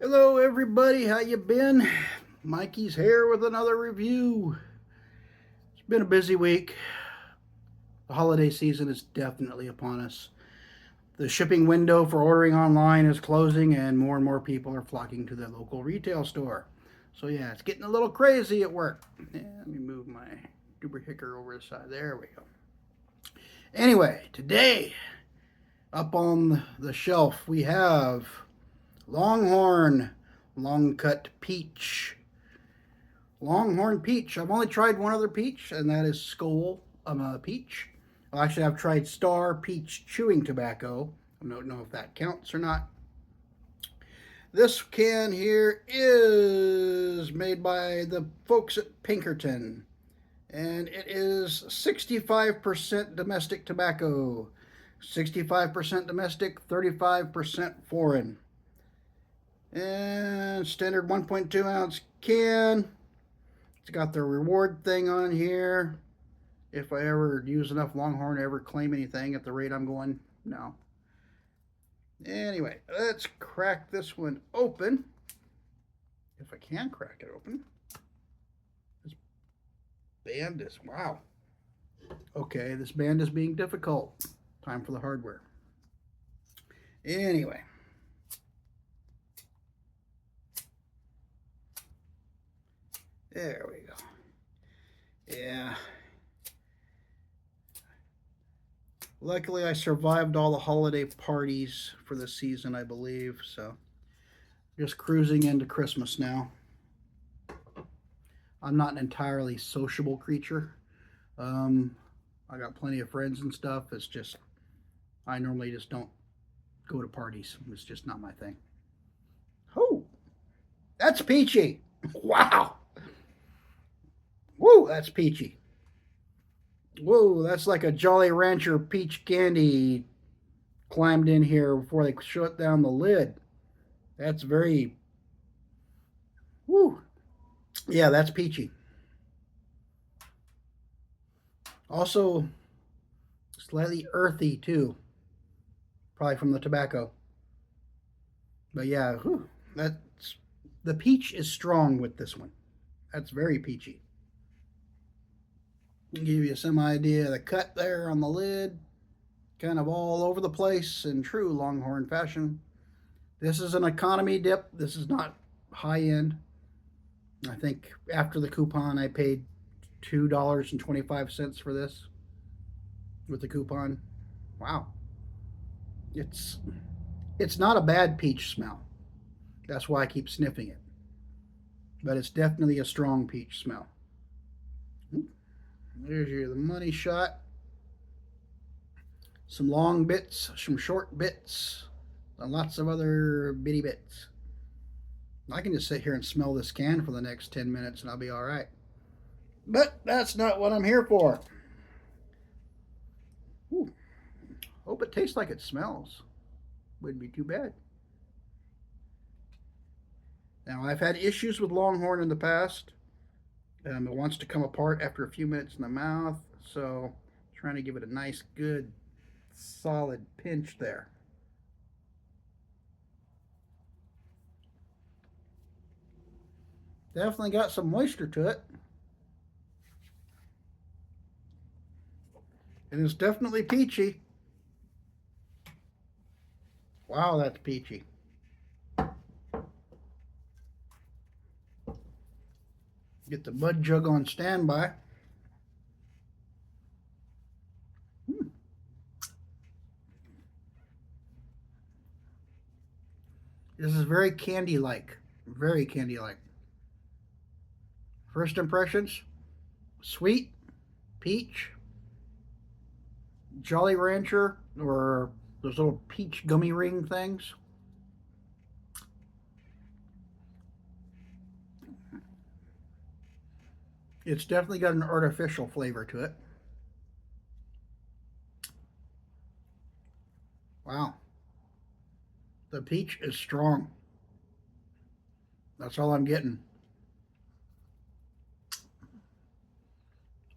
Hello everybody, how you been? Mikey's here with another review. It's been a busy week. The holiday season is definitely upon us. The shipping window for ordering online is closing and more people are flocking to their local retail store. So yeah, it's getting a little crazy at work. Yeah, let me move my doohickey over the side. There we go. Anyway, today up on the shelf we have Longhorn Long Cut Peach. Longhorn Peach. I've only tried one other peach, and that is Skull Peach. Well, actually, I've tried Star Peach Chewing Tobacco. I don't know if that counts or not. This can here is made by the folks at Pinkerton, and it is 65% domestic tobacco, 65% domestic, 35% foreign. And standard 1.2 ounce can. It's got the reward thing on here. If I ever use enough Longhorn to ever claim anything at the rate I'm going, no. Anyway, let's crack this one open. If I can crack it open. This band is, wow. Okay, this band is being difficult. Time for the hardware. Anyway. There we go. Yeah. Luckily, I survived all the holiday parties for the season, I believe. So, just cruising into Christmas now. I'm not an entirely sociable creature. I got plenty of friends and stuff. It's just, I normally just don't go to parties. It's just not my thing. Oh, that's peachy. Wow. Woo, that's peachy. Whoa, that's like a Jolly Rancher peach candy climbed in here before they shut down the lid. That's very, woo. Yeah, that's peachy. Also, slightly earthy too, probably from the tobacco. But yeah, whew, that's the peach is strong with this one. That's very peachy. Give you some idea of the cut there on the lid, kind of all over the place in true Longhorn fashion. This is an economy dip. This is not high end. I think after the coupon, I paid $2.25 for this with the coupon. Wow, it's it's not a bad peach smell. That's why I keep sniffing it. But it's definitely a strong peach smell. There's the money shot. Some long bits, some short bits, and lots of other bitty bits. I can just sit here and smell this can for the next 10 minutes and I'll be all right. But that's not what I'm here for. Ooh. Hope it tastes like it smells. Wouldn't be too bad. Now, I've had issues with Longhorn in the past. It wants to come apart after a few minutes in the mouth, so trying to give it a nice, good, solid pinch there. Definitely got some moisture to it. And it's definitely peachy. Wow, that's peachy. Get the mud jug on standby. This is very candy-like. Very candy-like. First impressions, sweet, peach, Jolly Rancher, or those little peach gummy ring things. It's definitely got an artificial flavor to it. Wow. The peach is strong. That's all I'm getting.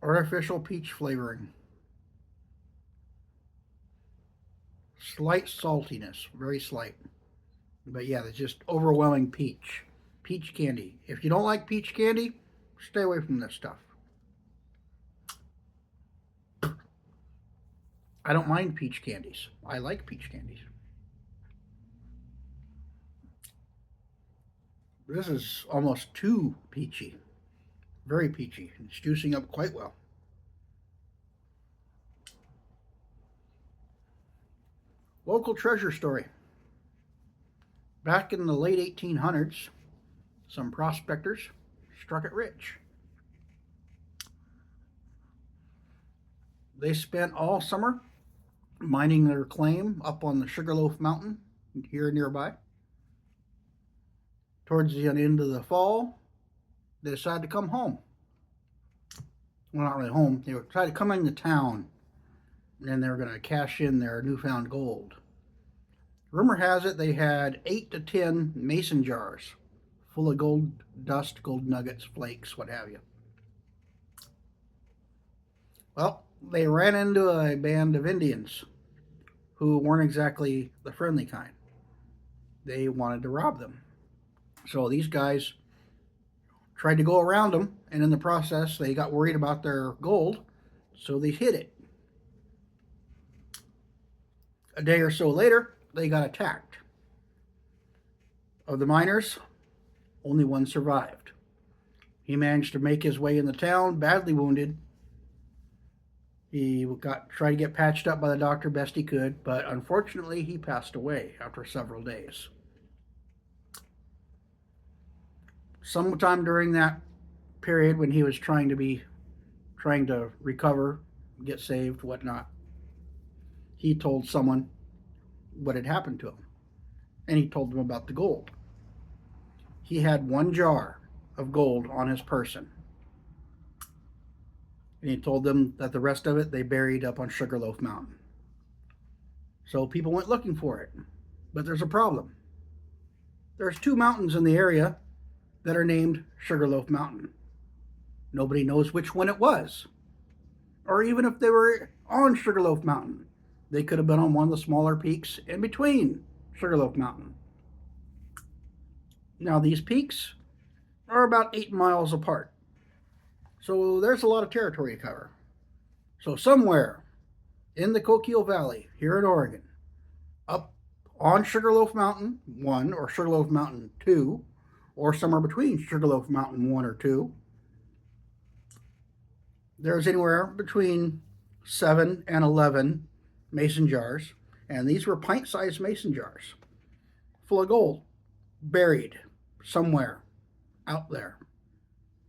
Artificial peach flavoring. Slight saltiness, very slight. But yeah, it's just overwhelming peach. Peach candy. If you don't like peach candy, stay away from this stuff. I don't mind peach candies. I like peach candies. This is almost too peachy. Very peachy. It's juicing up quite well. Local treasure story. Back in the late 1800s, some prospectors struck it rich. They spent all summer mining their claim up on the Sugarloaf Mountain here nearby. Towards the end of the fall, they decided to come home. Well, not really home. They decided to come into town, and they were going to cash in their newfound gold. Rumor has it they had 8 to 10 mason jars full of gold dust, gold nuggets, flakes, what have you. Well, they ran into a band of Indians who weren't exactly the friendly kind. They wanted to rob them. So these guys tried to go around them, and in the process, they got worried about their gold, so they hid it. A day or so later, they got attacked. Of the miners, only one survived. He managed to make his way in the town, badly wounded. He tried to get patched up by the doctor best he could, but unfortunately he passed away after several days. Sometime during that period when he was trying to recover, get saved, whatnot, he told someone what had happened to him. And he told them about the gold. He had one jar of gold on his person. And he told them that the rest of it they buried up on Sugarloaf Mountain. So people went looking for it. But there's a problem. There's 2 mountains in the area that are named Sugarloaf Mountain. Nobody knows which one it was. Or even if they were on Sugarloaf Mountain, they could have been on one of the smaller peaks in between Sugarloaf Mountain. Now these peaks are about 8 miles apart. So there's a lot of territory to cover. So somewhere in the Coquille Valley here in Oregon, up on Sugarloaf Mountain 1 or Sugarloaf Mountain 2, or somewhere between Sugarloaf Mountain 1 or 2, there's anywhere between 7 and 11 mason jars, and these were pint-sized mason jars full of gold buried somewhere out there.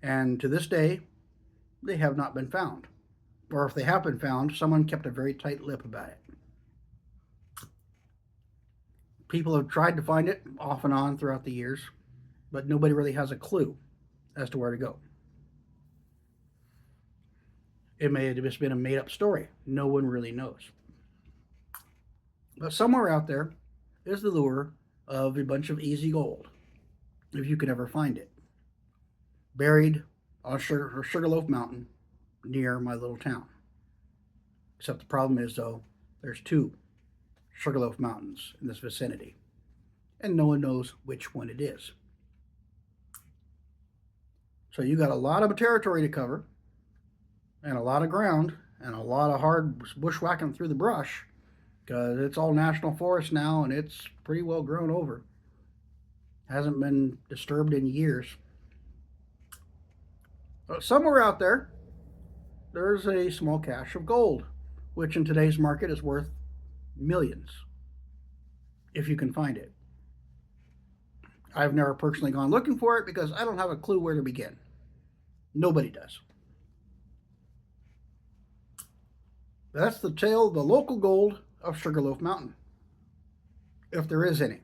And to this day, they have not been found. Or if they have been found, someone kept a very tight lip about it. People have tried to find it off and on throughout the years, but nobody really has a clue as to where to go. It may have just been a made-up story. No one really knows. But somewhere out there is the lure of a bunch of easy gold, if you can ever find it, buried on Sugarloaf Mountain near my little town. Except the problem is, though, there's 2 Sugarloaf Mountains in this vicinity, and no one knows which one it is. So you got a lot of territory to cover, and a lot of ground, and a lot of hard bushwhacking through the brush, because it's all national forest now, and it's pretty well grown over. Hasn't been disturbed in years. But somewhere out there, there's a small cache of gold, which in today's market is worth millions, if you can find it. I've never personally gone looking for it because I don't have a clue where to begin. Nobody does. That's the tale of the local gold of Sugarloaf Mountain, if there is any,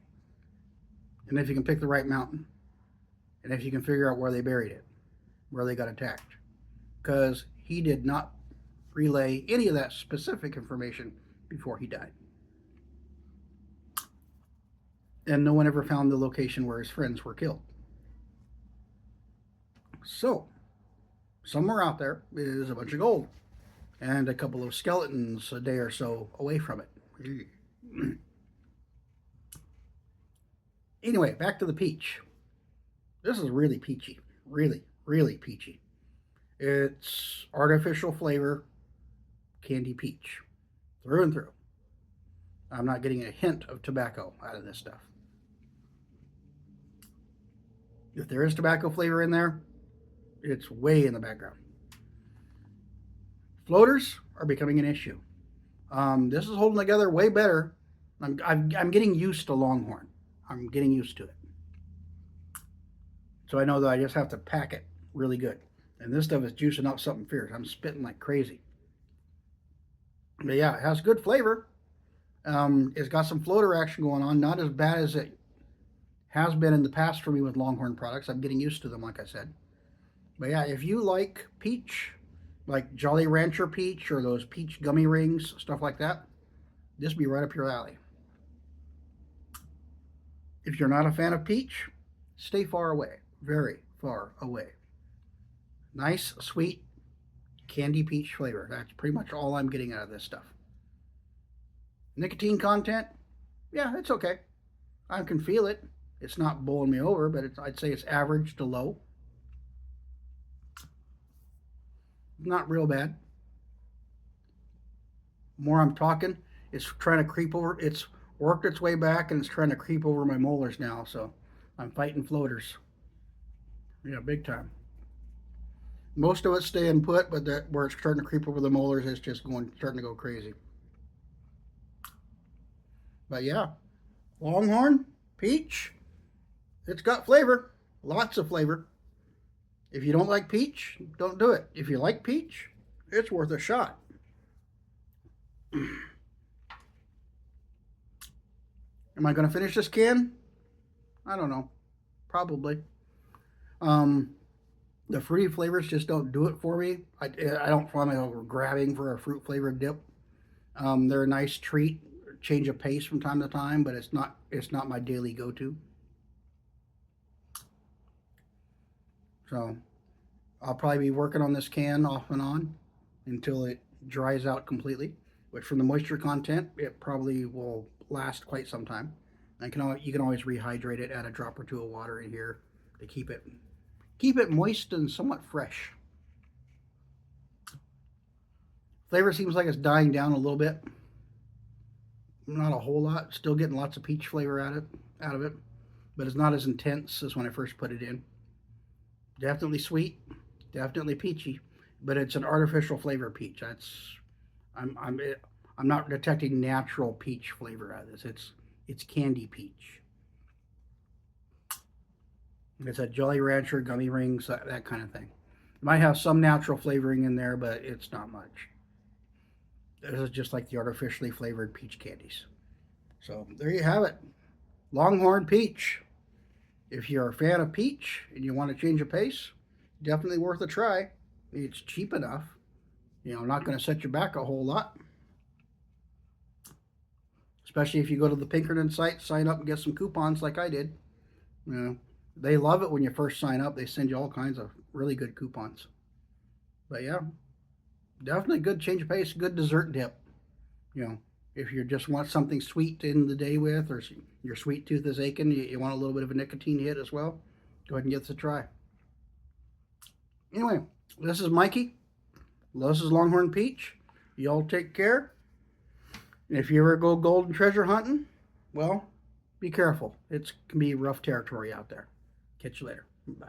and if you can pick the right mountain, and if you can figure out where they buried it, where they got attacked, because he did not relay any of that specific information before he died. And no one ever found the location where his friends were killed. So, somewhere out there is a bunch of gold, and a couple of skeletons a day or so away from it. Anyway, back to the peach. This is really peachy. Really, really peachy. It's artificial flavor candy peach through and through. I'm not getting a hint of tobacco out of this stuff. If there is tobacco flavor in there, it's way in the background. Floaters are becoming an issue. This is holding together way better. I'm getting used to Longhorn. I'm getting used to it. So I know that I just have to pack it really good. And this stuff is juicing up something fierce. I'm spitting like crazy. But yeah, it has good flavor. It's got some floater action going on. Not as bad as it has been in the past for me with Longhorn products. I'm getting used to them, like I said. But yeah, if you like peach, like Jolly Rancher peach or those peach gummy rings, stuff like that, this would be right up your alley. If you're not a fan of peach, stay far away. Very far away. Nice, sweet, candy peach flavor. That's pretty much all I'm getting out of this stuff. Nicotine content, yeah, it's okay. I can feel it. It's not bowling me over, but I'd say it's average to low. Not real bad. More I'm talking, it's trying to creep over. It's worked its way back and it's trying to creep over my molars now. So I'm fighting floaters. Yeah, big time. Most of it's staying put, but that where it's starting to creep over the molars, it's just starting to go crazy. But yeah, Longhorn Peach, it's got flavor, lots of flavor. If you don't like peach, don't do it. If you like peach, it's worth a shot. Am I going to finish this can? I don't know. Probably. The fruity flavors just don't do it for me. I don't find myself grabbing for a fruit flavored dip. They're a nice treat, change of pace from time to time, but it's not my daily go-to. So I'll probably be working on this can off and on until it dries out completely. Which from the moisture content, it probably will last quite some time. You can always rehydrate it, add a drop or two of water in here to keep it moist and somewhat fresh. Flavor seems like it's dying down a little bit. Not a whole lot. Still getting lots of peach flavor out of it, but it's not as intense as when I first put it in. Definitely sweet, definitely peachy, but it's an artificial flavor peach. I'm not detecting natural peach flavor out of this. It's candy peach. It's a Jolly Rancher, gummy rings, that kind of thing. It might have some natural flavoring in there, but it's not much. This is just like the artificially flavored peach candies. So there you have it. Longhorn Peach. If you're a fan of peach and you want to change a pace, definitely worth a try. It's cheap enough. Not going to set you back a whole lot. Especially if you go to the Pinkerton site, sign up and get some coupons like I did. They love it when you first sign up. They send you all kinds of really good coupons. But yeah, definitely good change of pace, good dessert dip. If you just want something sweet to end the day with, or your sweet tooth is aching, you want a little bit of a nicotine hit as well, go ahead and give this a try. Anyway, this is Mikey. This is Longhorn Peach. Y'all take care. And if you ever go golden treasure hunting, well, be careful. It can be rough territory out there. Catch you later. Bye.